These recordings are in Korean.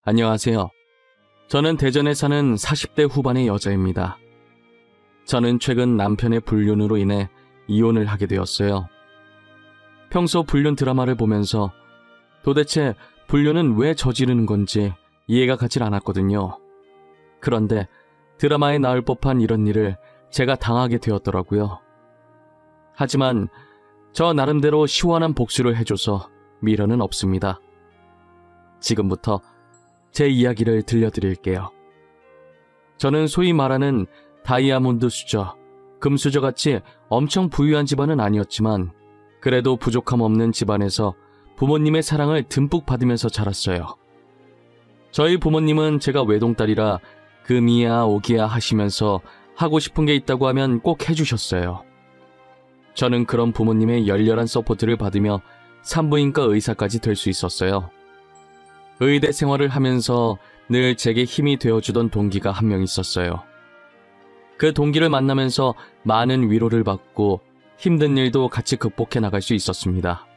안녕하세요. 저는 대전에 사는 40대 후반의 여자입니다. 저는 최근 남편의 불륜으로 인해 이혼을 하게 되었어요. 평소 불륜 드라마를 보면서 도대체 불륜은 왜 저지르는 건지 이해가 가질 않았거든요. 그런데 드라마에 나올 법한 이런 일을 제가 당하게 되었더라고요. 하지만 저 나름대로 시원한 복수를 해줘서 미련은 없습니다. 지금부터 제 이야기를 들려드릴게요. 저는 소위 말하는 다이아몬드 수저, 금수저같이 엄청 부유한 집안은 아니었지만 그래도 부족함 없는 집안에서 부모님의 사랑을 듬뿍 받으면서 자랐어요. 저희 부모님은 제가 외동딸이라 금이야 오기야 하시면서 하고 싶은 게 있다고 하면 꼭 해주셨어요. 저는 그런 부모님의 열렬한 서포트를 받으며 산부인과 의사까지 될 수 있었어요. 의대 생활을 하면서 늘 제게 힘이 되어주던 동기가 한 명 있었어요. 그 동기를 만나면서 많은 위로를 받고 힘든 일도 같이 극복해 나갈 수 있었습니다.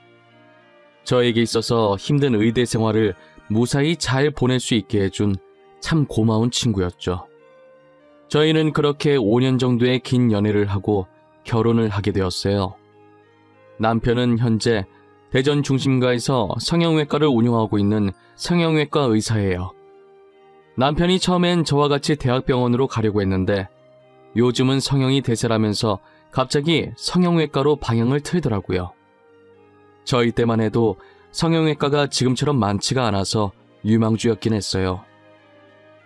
저에게 있어서 힘든 의대 생활을 무사히 잘 보낼 수 있게 해준 참 고마운 친구였죠. 저희는 그렇게 5년 정도의 긴 연애를 하고 결혼을 하게 되었어요. 남편은 현재 대전 중심가에서 성형외과를 운영하고 있는 성형외과 의사예요. 남편이 처음엔 저와 같이 대학병원으로 가려고 했는데 요즘은 성형이 대세라면서 갑자기 성형외과로 방향을 틀더라고요. 저희 때만 해도 성형외과가 지금처럼 많지가 않아서 유망주였긴 했어요.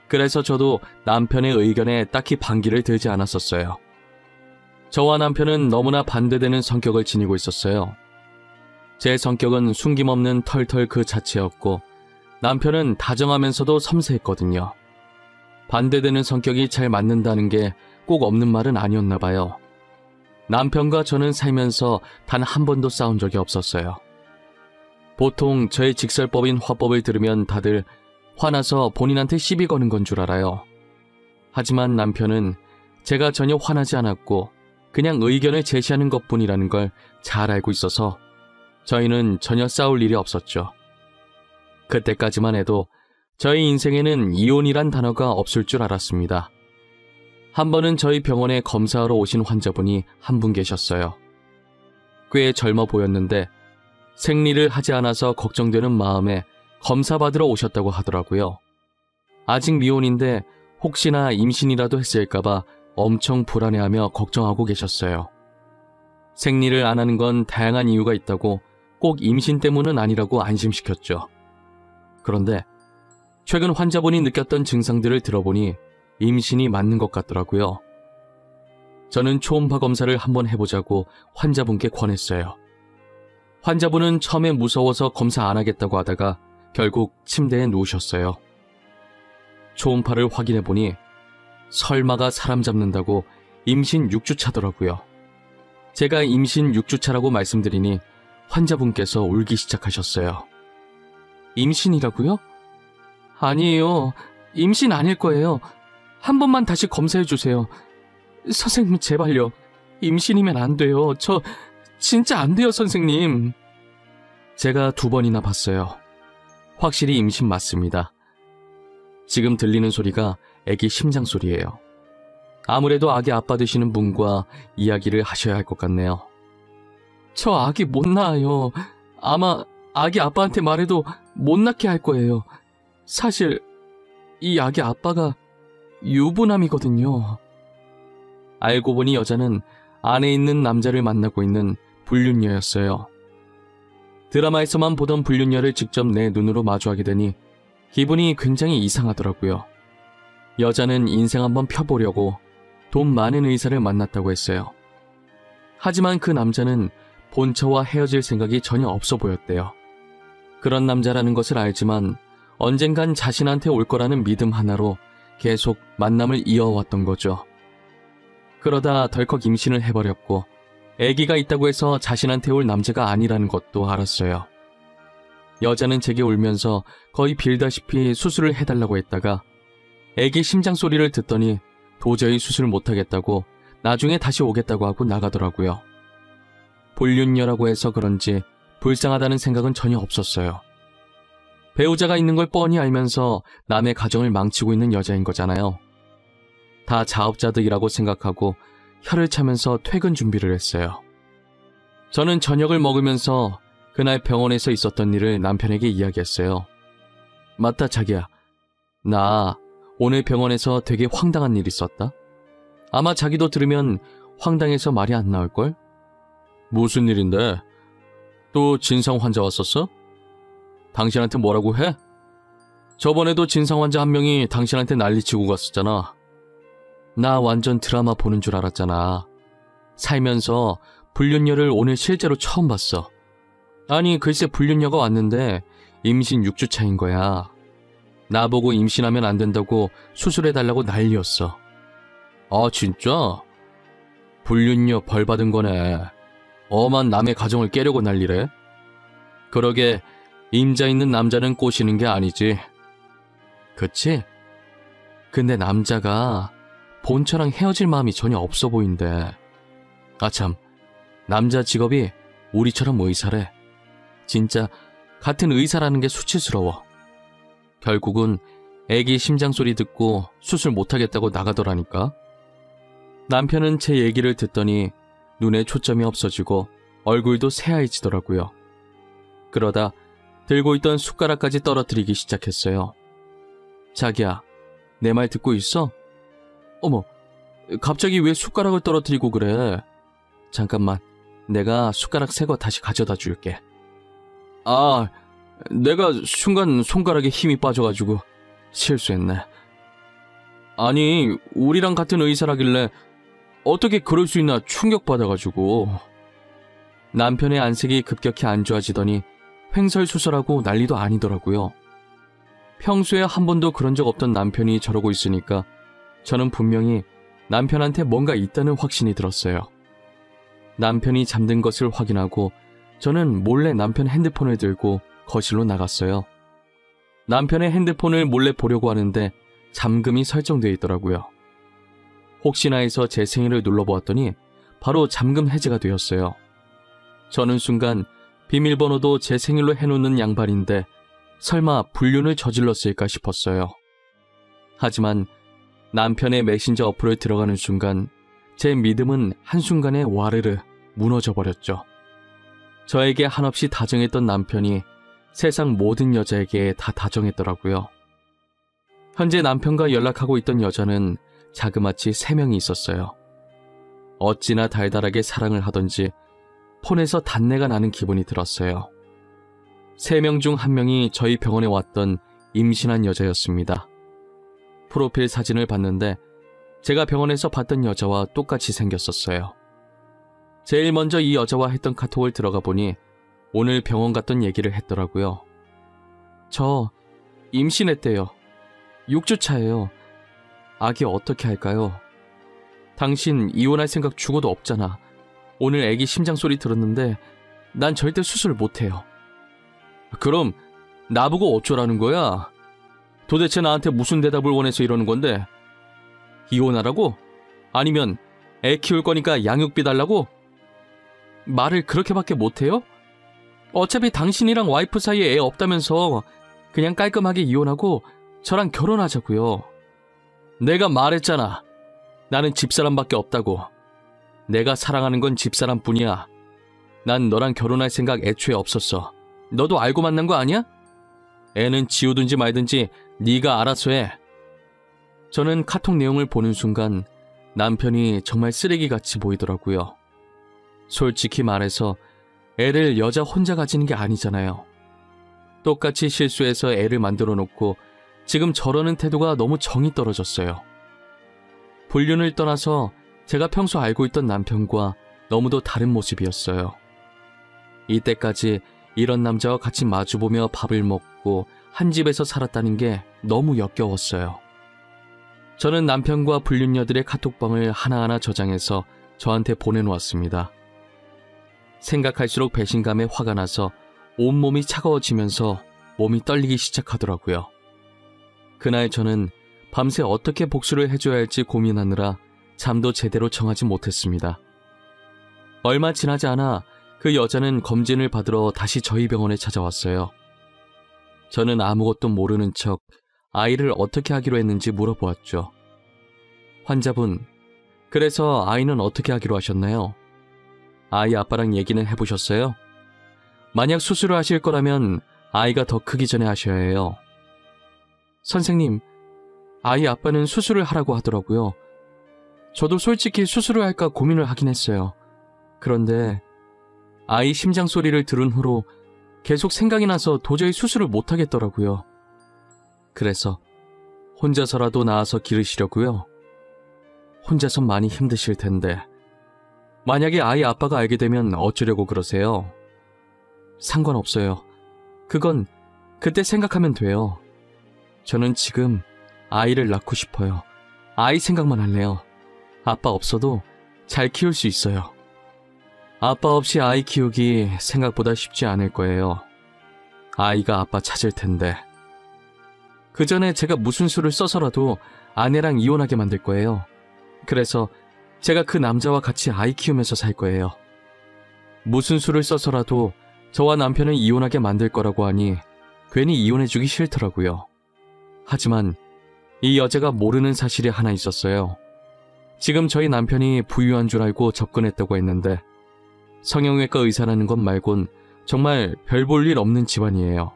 그래서 저도 남편의 의견에 딱히 반기를 들지 않았었어요. 저와 남편은 너무나 반대되는 성격을 지니고 있었어요. 제 성격은 숨김없는 털털 그 자체였고 남편은 다정하면서도 섬세했거든요. 반대되는 성격이 잘 맞는다는 게 꼭 없는 말은 아니었나 봐요. 남편과 저는 살면서 단 한 번도 싸운 적이 없었어요. 보통 저의 직설법인 화법을 들으면 다들 화나서 본인한테 시비 거는 건 줄 알아요. 하지만 남편은 제가 전혀 화나지 않았고 그냥 의견을 제시하는 것뿐이라는 걸 잘 알고 있어서 저희는 전혀 싸울 일이 없었죠. 그때까지만 해도 저희 인생에는 이혼이란 단어가 없을 줄 알았습니다. 한 번은 저희 병원에 검사하러 오신 환자분이 한 분 계셨어요. 꽤 젊어 보였는데 생리를 하지 않아서 걱정되는 마음에 검사 받으러 오셨다고 하더라고요. 아직 미혼인데 혹시나 임신이라도 했을까봐 엄청 불안해하며 걱정하고 계셨어요. 생리를 안 하는 건 다양한 이유가 있다고 꼭 임신 때문은 아니라고 안심시켰죠. 그런데 최근 환자분이 느꼈던 증상들을 들어보니 임신이 맞는 것 같더라고요. 저는 초음파 검사를 한번 해보자고 환자분께 권했어요. 환자분은 처음에 무서워서 검사 안 하겠다고 하다가 결국 침대에 누우셨어요. 초음파를 확인해보니 설마가 사람 잡는다고 임신 6주차더라고요. 제가 임신 6주차라고 말씀드리니 환자분께서 울기 시작하셨어요. 임신이라고요? 아니에요. 임신 아닐 거예요. 한 번만 다시 검사해주세요. 선생님 제발요. 임신이면 안 돼요. 저 진짜 안 돼요 선생님. 제가 2번이나 봤어요. 확실히 임신 맞습니다. 지금 들리는 소리가 아기 심장 소리예요. 아무래도 아기 아빠 되시는 분과 이야기를 하셔야 할 것 같네요. 저 아기 못 낳아요. 아마 아기 아빠한테 말해도 못 낳게 할 거예요. 사실 이 아기 아빠가 유부남이거든요. 알고 보니 여자는 안에 있는 남자를 만나고 있는 불륜녀였어요. 드라마에서만 보던 불륜녀를 직접 내 눈으로 마주하게 되니 기분이 굉장히 이상하더라고요. 여자는 인생 한번 펴보려고 돈 많은 의사를 만났다고 했어요. 하지만 그 남자는 본처와 헤어질 생각이 전혀 없어 보였대요. 그런 남자라는 것을 알지만 언젠간 자신한테 올 거라는 믿음 하나로 계속 만남을 이어왔던 거죠. 그러다 덜컥 임신을 해버렸고 아기가 있다고 해서 자신한테 올 남자가 아니라는 것도 알았어요. 여자는 제게 울면서 거의 빌다시피 수술을 해달라고 했다가 아기 심장 소리를 듣더니 도저히 수술 못하겠다고 나중에 다시 오겠다고 하고 나가더라고요. 불륜녀라고 해서 그런지 불쌍하다는 생각은 전혀 없었어요. 배우자가 있는 걸 뻔히 알면서 남의 가정을 망치고 있는 여자인 거잖아요. 다 자업자득이라고 생각하고 혀를 차면서 퇴근 준비를 했어요. 저는 저녁을 먹으면서 그날 병원에서 있었던 일을 남편에게 이야기했어요. 맞다, 자기야. 나 오늘 병원에서 되게 황당한 일 있었다. 아마 자기도 들으면 황당해서 말이 안 나올걸? 무슨 일인데? 또 진상 환자 왔었어? 당신한테 뭐라고 해? 저번에도 진상 환자 한 명이 당신한테 난리치고 갔었잖아. 나 완전 드라마 보는 줄 알았잖아. 살면서 불륜녀를 오늘 실제로 처음 봤어. 아니, 글쎄 불륜녀가 왔는데 임신 6주 차인 거야. 나보고 임신하면 안 된다고 수술해달라고 난리였어. 아, 진짜? 불륜녀 벌 받은 거네. 엄한 남의 가정을 깨려고 난리래? 그러게 임자 있는 남자는 꼬시는 게 아니지. 그치? 근데 남자가 본처랑 헤어질 마음이 전혀 없어 보인대. 아참, 남자 직업이 우리처럼 의사래. 진짜 같은 의사라는 게 수치스러워. 결국은 애기 심장 소리 듣고 수술 못하겠다고 나가더라니까. 남편은 제 얘기를 듣더니 눈에 초점이 없어지고 얼굴도 새하얘지더라고요. 그러다 들고 있던 숟가락까지 떨어뜨리기 시작했어요. 자기야, 내 말 듣고 있어? 어머, 갑자기 왜 숟가락을 떨어뜨리고 그래? 잠깐만, 내가 숟가락 새 거 다시 가져다 줄게. 아, 내가 순간 손가락에 힘이 빠져가지고 실수했네. 아니, 우리랑 같은 의사라길래 어떻게 그럴 수 있나 충격받아가지고. 남편의 안색이 급격히 안 좋아지더니 횡설수설하고 난리도 아니더라고요. 평소에 한 번도 그런 적 없던 남편이 저러고 있으니까 저는 분명히 남편한테 뭔가 있다는 확신이 들었어요. 남편이 잠든 것을 확인하고 저는 몰래 남편 핸드폰을 들고 거실로 나갔어요. 남편의 핸드폰을 몰래 보려고 하는데 잠금이 설정되어 있더라고요. 혹시나 해서 제 생일을 눌러보았더니 바로 잠금 해제가 되었어요. 저는 순간 비밀번호도 제 생일로 해놓는 양반인데 설마 불륜을 저질렀을까 싶었어요. 하지만 남편의 메신저 어플을 들어가는 순간 제 믿음은 한순간에 와르르 무너져 버렸죠. 저에게 한없이 다정했던 남편이 세상 모든 여자에게 다 다정했더라고요. 현재 남편과 연락하고 있던 여자는 자그마치 3명이 있었어요. 어찌나 달달하게 사랑을 하던지 폰에서 단내가 나는 기분이 들었어요. 3명 중 1명이 저희 병원에 왔던 임신한 여자였습니다. 프로필 사진을 봤는데 제가 병원에서 봤던 여자와 똑같이 생겼었어요. 제일 먼저 이 여자와 했던 카톡을 들어가 보니 오늘 병원 갔던 얘기를 했더라고요. 저 임신했대요. 6주 차예요. 아기 어떻게 할까요? 당신 이혼할 생각 죽어도 없잖아. 오늘 애기 심장 소리 들었는데 난 절대 수술 못해요. 그럼 나보고 어쩌라는 거야? 도대체 나한테 무슨 대답을 원해서 이러는 건데? 이혼하라고? 아니면 애 키울 거니까 양육비 달라고? 말을 그렇게밖에 못해요? 어차피 당신이랑 와이프 사이에 애 없다면서 그냥 깔끔하게 이혼하고 저랑 결혼하자고요. 내가 말했잖아. 나는 집사람밖에 없다고. 내가 사랑하는 건 집사람뿐이야. 난 너랑 결혼할 생각 애초에 없었어. 너도 알고 만난 거 아니야? 애는 지우든지 말든지 네가 알아서 해. 저는 카톡 내용을 보는 순간 남편이 정말 쓰레기같이 보이더라고요. 솔직히 말해서 애를 여자 혼자 가지는 게 아니잖아요. 똑같이 실수해서 애를 만들어 놓고 지금 저러는 태도가 너무 정이 떨어졌어요. 불륜을 떠나서 제가 평소 알고 있던 남편과 너무도 다른 모습이었어요. 이때까지 이런 남자와 같이 마주보며 밥을 먹고 한 집에서 살았다는 게 너무 역겨웠어요. 저는 남편과 불륜녀들의 카톡방을 하나하나 저장해서 저한테 보내놓았습니다. 생각할수록 배신감에 화가 나서 온몸이 차가워지면서 몸이 떨리기 시작하더라고요. 그날 저는 밤새 어떻게 복수를 해줘야 할지 고민하느라 잠도 제대로 청하지 못했습니다. 얼마 지나지 않아 그 여자는 검진을 받으러 다시 저희 병원에 찾아왔어요. 저는 아무것도 모르는 척 아이를 어떻게 하기로 했는지 물어보았죠. 환자분, 그래서 아이는 어떻게 하기로 하셨나요? 아이 아빠랑 얘기는 해보셨어요? 만약 수술을 하실 거라면 아이가 더 크기 전에 하셔야 해요. 선생님, 아이 아빠는 수술을 하라고 하더라고요. 저도 솔직히 수술을 할까 고민을 하긴 했어요. 그런데 아이 심장 소리를 들은 후로 계속 생각이 나서 도저히 수술을 못 하겠더라고요. 그래서 혼자서라도 나와서 기르시려고요. 혼자선 많이 힘드실 텐데 만약에 아이 아빠가 알게 되면 어쩌려고 그러세요? 상관없어요. 그건 그때 생각하면 돼요. 저는 지금 아이를 낳고 싶어요. 아이 생각만 할래요. 아빠 없어도 잘 키울 수 있어요. 아빠 없이 아이 키우기 생각보다 쉽지 않을 거예요. 아이가 아빠 찾을 텐데. 그 전에 제가 무슨 수를 써서라도 아내랑 이혼하게 만들 거예요. 그래서 제가 그 남자와 같이 아이 키우면서 살 거예요. 무슨 수를 써서라도 저와 남편을 이혼하게 만들 거라고 하니 괜히 이혼해주기 싫더라고요. 하지만 이 여자가 모르는 사실이 하나 있었어요. 지금 저희 남편이 부유한 줄 알고 접근했다고 했는데 성형외과 의사라는 것 말곤 정말 별 볼 일 없는 집안이에요.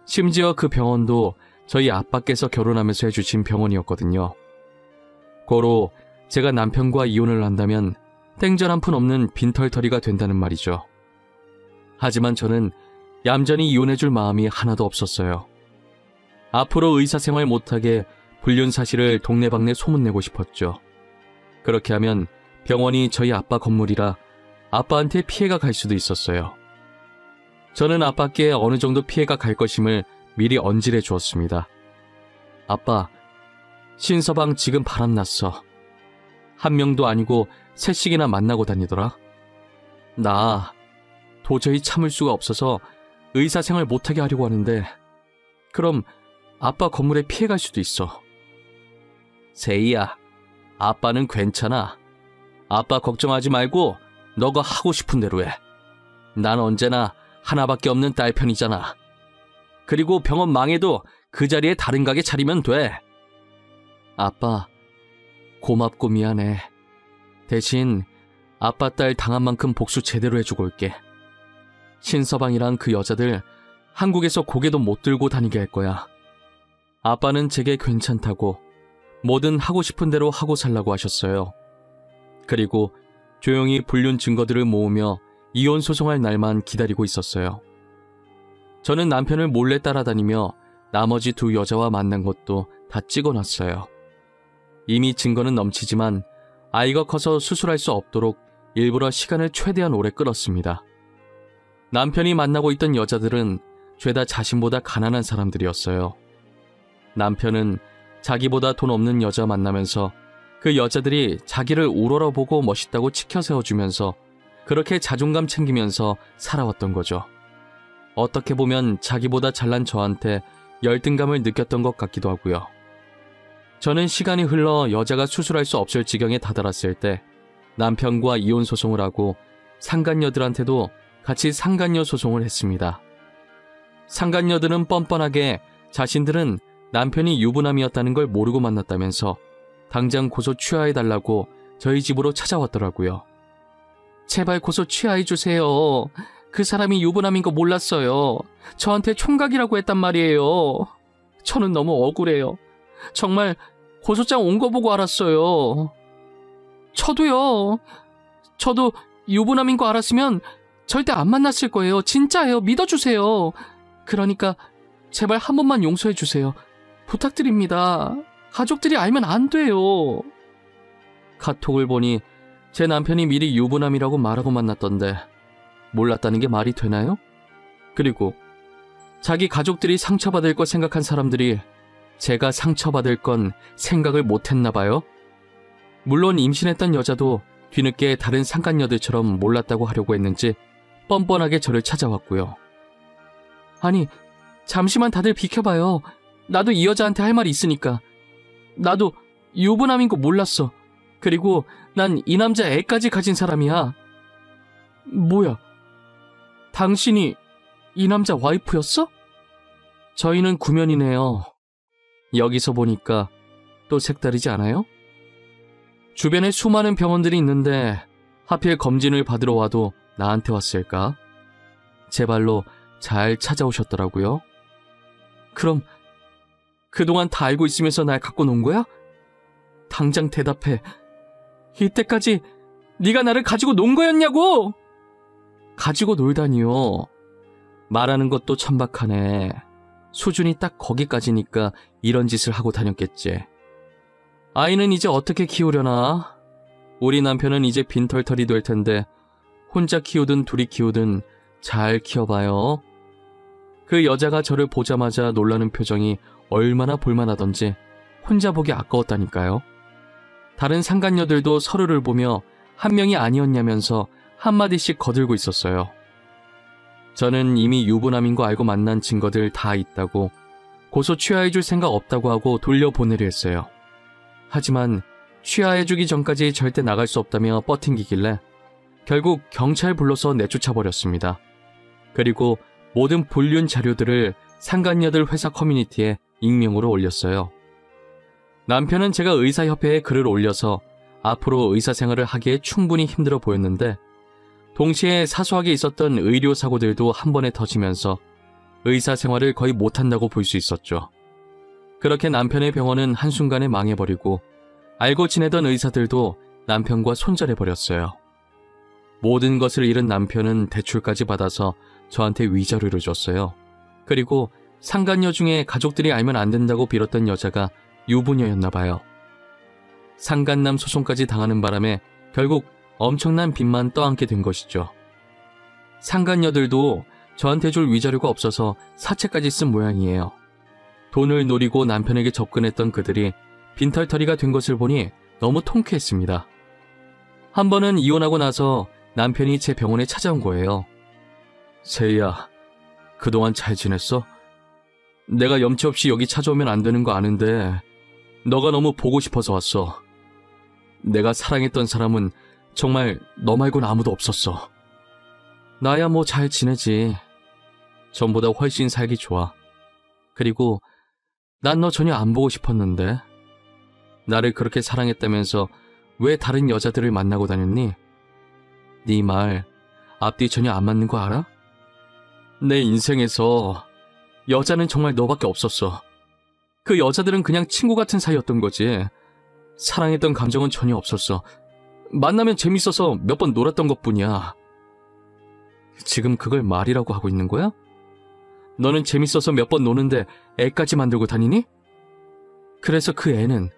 심지어 그 병원도 저희 아빠께서 결혼하면서 해주신 병원이었거든요. 고로 제가 남편과 이혼을 한다면 땡전 한 푼 없는 빈털터리가 된다는 말이죠. 하지만 저는 얌전히 이혼해줄 마음이 하나도 없었어요. 앞으로 의사생활 못하게 불륜 사실을 동네방네 소문내고 싶었죠. 그렇게 하면 병원이 저희 아빠 건물이라 아빠한테 피해가 갈 수도 있었어요. 저는 아빠께 어느 정도 피해가 갈 것임을 미리 언질해 주었습니다. 아빠, 신서방 지금 바람났어. 한 명도 아니고 셋씩이나 만나고 다니더라. 나 도저히 참을 수가 없어서 의사생활 못하게 하려고 하는데 그럼 아빠 건물에 피해갈 수도 있어. 세희야, 아빠는 괜찮아. 아빠 걱정하지 말고 너가 하고 싶은 대로 해. 난 언제나 하나밖에 없는 딸 편이잖아. 그리고 병원 망해도 그 자리에 다른 가게 차리면 돼. 아빠, 고맙고 미안해. 대신 아빠 딸 당한 만큼 복수 제대로 해주고 올게. 신서방이랑 그 여자들 한국에서 고개도 못 들고 다니게 할 거야. 아빠는 제게 괜찮다고 뭐든 하고 싶은 대로 하고 살라고 하셨어요. 그리고 조용히 불륜 증거들을 모으며 이혼 소송할 날만 기다리고 있었어요. 저는 남편을 몰래 따라다니며 나머지 두 여자와 만난 것도 다 찍어놨어요. 이미 증거는 넘치지만 아이가 커서 수술할 수 없도록 일부러 시간을 최대한 오래 끌었습니다. 남편이 만나고 있던 여자들은 죄다 자신보다 가난한 사람들이었어요. 남편은 자기보다 돈 없는 여자 만나면서 그 여자들이 자기를 우러러보고 멋있다고 치켜 세워주면서 그렇게 자존감 챙기면서 살아왔던 거죠. 어떻게 보면 자기보다 잘난 저한테 열등감을 느꼈던 것 같기도 하고요. 저는 시간이 흘러 여자가 수술할 수 없을 지경에 다다랐을 때 남편과 이혼 소송을 하고 상간녀들한테도 같이 상간녀 소송을 했습니다. 상간녀들은 뻔뻔하게 자신들은 남편이 유부남이었다는 걸 모르고 만났다면서 당장 고소 취하해달라고 저희 집으로 찾아왔더라고요. 제발 고소 취하해주세요. 그 사람이 유부남인 거 몰랐어요. 저한테 총각이라고 했단 말이에요. 저는 너무 억울해요. 정말 고소장 온 거 보고 알았어요. 저도요. 저도 유부남인 거 알았으면 절대 안 만났을 거예요. 진짜예요. 믿어주세요. 그러니까 제발 한 번만 용서해주세요. 부탁드립니다. 가족들이 알면 안 돼요. 카톡을 보니 제 남편이 미리 유부남이라고 말하고 만났던데 몰랐다는 게 말이 되나요? 그리고 자기 가족들이 상처받을 거 생각한 사람들이 제가 상처받을 건 생각을 못했나 봐요. 물론 임신했던 여자도 뒤늦게 다른 상간녀들처럼 몰랐다고 하려고 했는지 뻔뻔하게 저를 찾아왔고요. 아니, 잠시만 다들 비켜봐요. 나도 이 여자한테 할 말이 있으니까. 나도 유부남인 거 몰랐어. 그리고 난 이 남자 애까지 가진 사람이야. 뭐야? 당신이 이 남자 와이프였어? 저희는 구면이네요. 여기서 보니까 또 색다르지 않아요? 주변에 수많은 병원들이 있는데 하필 검진을 받으러 와도 나한테 왔을까? 제 발로 잘 찾아오셨더라고요. 그럼 그동안 다 알고 있으면서 날 갖고 논 거야? 당장 대답해. 이때까지 네가 나를 가지고 논 거였냐고! 가지고 놀다니요. 말하는 것도 천박하네. 수준이 딱 거기까지니까 이런 짓을 하고 다녔겠지. 아이는 이제 어떻게 키우려나? 우리 남편은 이제 빈털털이 될 텐데 혼자 키우든 둘이 키우든 잘 키워봐요. 그 여자가 저를 보자마자 놀라는 표정이 얼마나 볼만하던지 혼자 보기 아까웠다니까요. 다른 상간녀들도 서로를 보며 한 명이 아니었냐면서 한마디씩 거들고 있었어요. 저는 이미 유부남인 거 알고 만난 증거들 다 있다고 고소 취하해줄 생각 없다고 하고 돌려보내려 했어요. 하지만 취하해주기 전까지 절대 나갈 수 없다며 뻗팅기길래 결국 경찰 불러서 내쫓아버렸습니다. 그리고 모든 불륜 자료들을 상간녀들 회사 커뮤니티에 익명으로 올렸어요. 남편은 제가 의사협회에 글을 올려서 앞으로 의사생활을 하기에 충분히 힘들어 보였는데 동시에 사소하게 있었던 의료사고들도 한 번에 터지면서 의사생활을 거의 못한다고 볼 수 있었죠. 그렇게 남편의 병원은 한순간에 망해버리고 알고 지내던 의사들도 남편과 손절해버렸어요. 모든 것을 잃은 남편은 대출까지 받아서 저한테 위자료를 줬어요. 그리고 상간녀 중에 가족들이 알면 안 된다고 빌었던 여자가 유부녀였나 봐요. 상간남 소송까지 당하는 바람에 결국 엄청난 빚만 떠안게 된 것이죠. 상간녀들도 저한테 줄 위자료가 없어서 사채까지 쓴 모양이에요. 돈을 노리고 남편에게 접근했던 그들이 빈털터리가 된 것을 보니 너무 통쾌했습니다. 한 번은 이혼하고 나서 남편이 제 병원에 찾아온 거예요. 세희야, 그동안 잘 지냈어? 내가 염치 없이 여기 찾아오면 안 되는 거 아는데 너가 너무 보고 싶어서 왔어. 내가 사랑했던 사람은 정말 너 말고는 아무도 없었어. 나야 뭐 잘 지내지. 전보다 훨씬 살기 좋아. 그리고 난 너 전혀 안 보고 싶었는데 나를 그렇게 사랑했다면서 왜 다른 여자들을 만나고 다녔니? 네 말 앞뒤 전혀 안 맞는 거 알아? 내 인생에서 여자는 정말 너밖에 없었어. 그 여자들은 그냥 친구 같은 사이였던 거지. 사랑했던 감정은 전혀 없었어. 만나면 재밌어서 몇 번 놀았던 것뿐이야. 지금 그걸 말이라고 하고 있는 거야? 너는 재밌어서 몇 번 노는데 애까지 만들고 다니니? 그래서 그 애는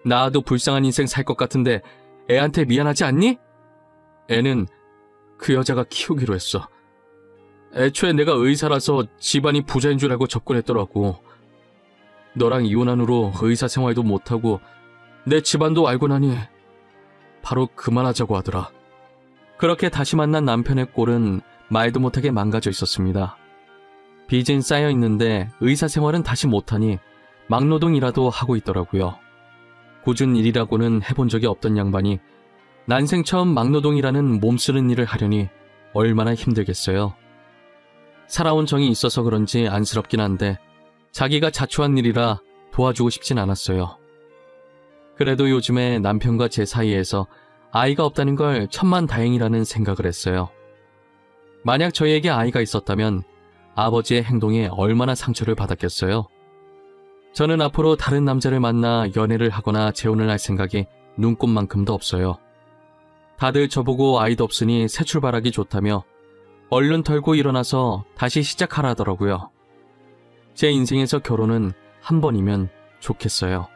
나도 불쌍한 인생 살 것 같은데 애한테 미안하지 않니? 애는 그 여자가 키우기로 했어. 애초에 내가 의사라서 집안이 부자인 줄 알고 접근했더라고. 너랑 이혼한 후로 의사 생활도 못하고 내 집안도 알고 나니 바로 그만하자고 하더라. 그렇게 다시 만난 남편의 꼴은 말도 못하게 망가져 있었습니다. 빚은 쌓여 있는데 의사 생활은 다시 못하니 막노동이라도 하고 있더라고요. 꾸준 일이라고는 해본 적이 없던 양반이 난생 처음 막노동이라는 몸쓰는 일을 하려니 얼마나 힘들겠어요. 살아온 정이 있어서 그런지 안쓰럽긴 한데 자기가 자초한 일이라 도와주고 싶진 않았어요. 그래도 요즘에 남편과 제 사이에서 아이가 없다는 걸 천만다행이라는 생각을 했어요. 만약 저희에게 아이가 있었다면 아버지의 행동에 얼마나 상처를 받았겠어요. 저는 앞으로 다른 남자를 만나 연애를 하거나 재혼을 할 생각이 눈꼽만큼도 없어요. 다들 저보고 아이도 없으니 새 출발하기 좋다며 얼른 털고 일어나서 다시 시작하라더라고요. 제 인생에서 결혼은 한 번이면 좋겠어요.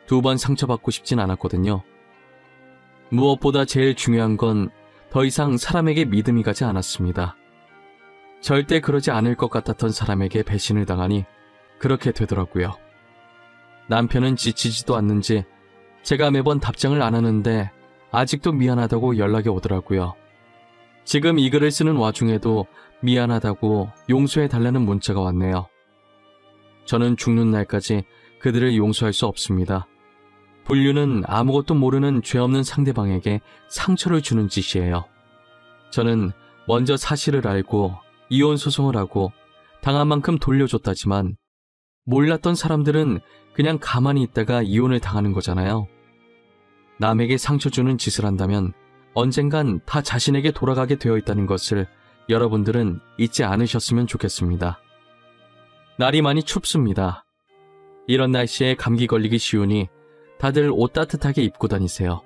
2번 상처받고 싶진 않았거든요. 무엇보다 제일 중요한 건 더 이상 사람에게 믿음이 가지 않았습니다. 절대 그러지 않을 것 같았던 사람에게 배신을 당하니 그렇게 되더라고요. 남편은 지치지도 않는지 제가 매번 답장을 안 하는데 아직도 미안하다고 연락이 오더라고요. 지금 이 글을 쓰는 와중에도 미안하다고 용서해달라는 문자가 왔네요. 저는 죽는 날까지 그들을 용서할 수 없습니다. 불륜은 아무것도 모르는 죄 없는 상대방에게 상처를 주는 짓이에요. 저는 먼저 사실을 알고 이혼 소송을 하고 당한 만큼 돌려줬다지만 몰랐던 사람들은 그냥 가만히 있다가 이혼을 당하는 거잖아요. 남에게 상처 주는 짓을 한다면 언젠간 다 자신에게 돌아가게 되어 있다는 것을 여러분들은 잊지 않으셨으면 좋겠습니다. 날이 많이 춥습니다. 이런 날씨에 감기 걸리기 쉬우니 다들 옷 따뜻하게 입고 다니세요.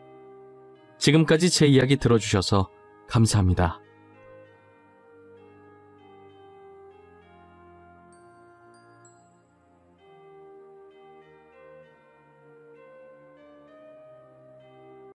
지금까지 제 이야기 들어주셔서 감사합니다.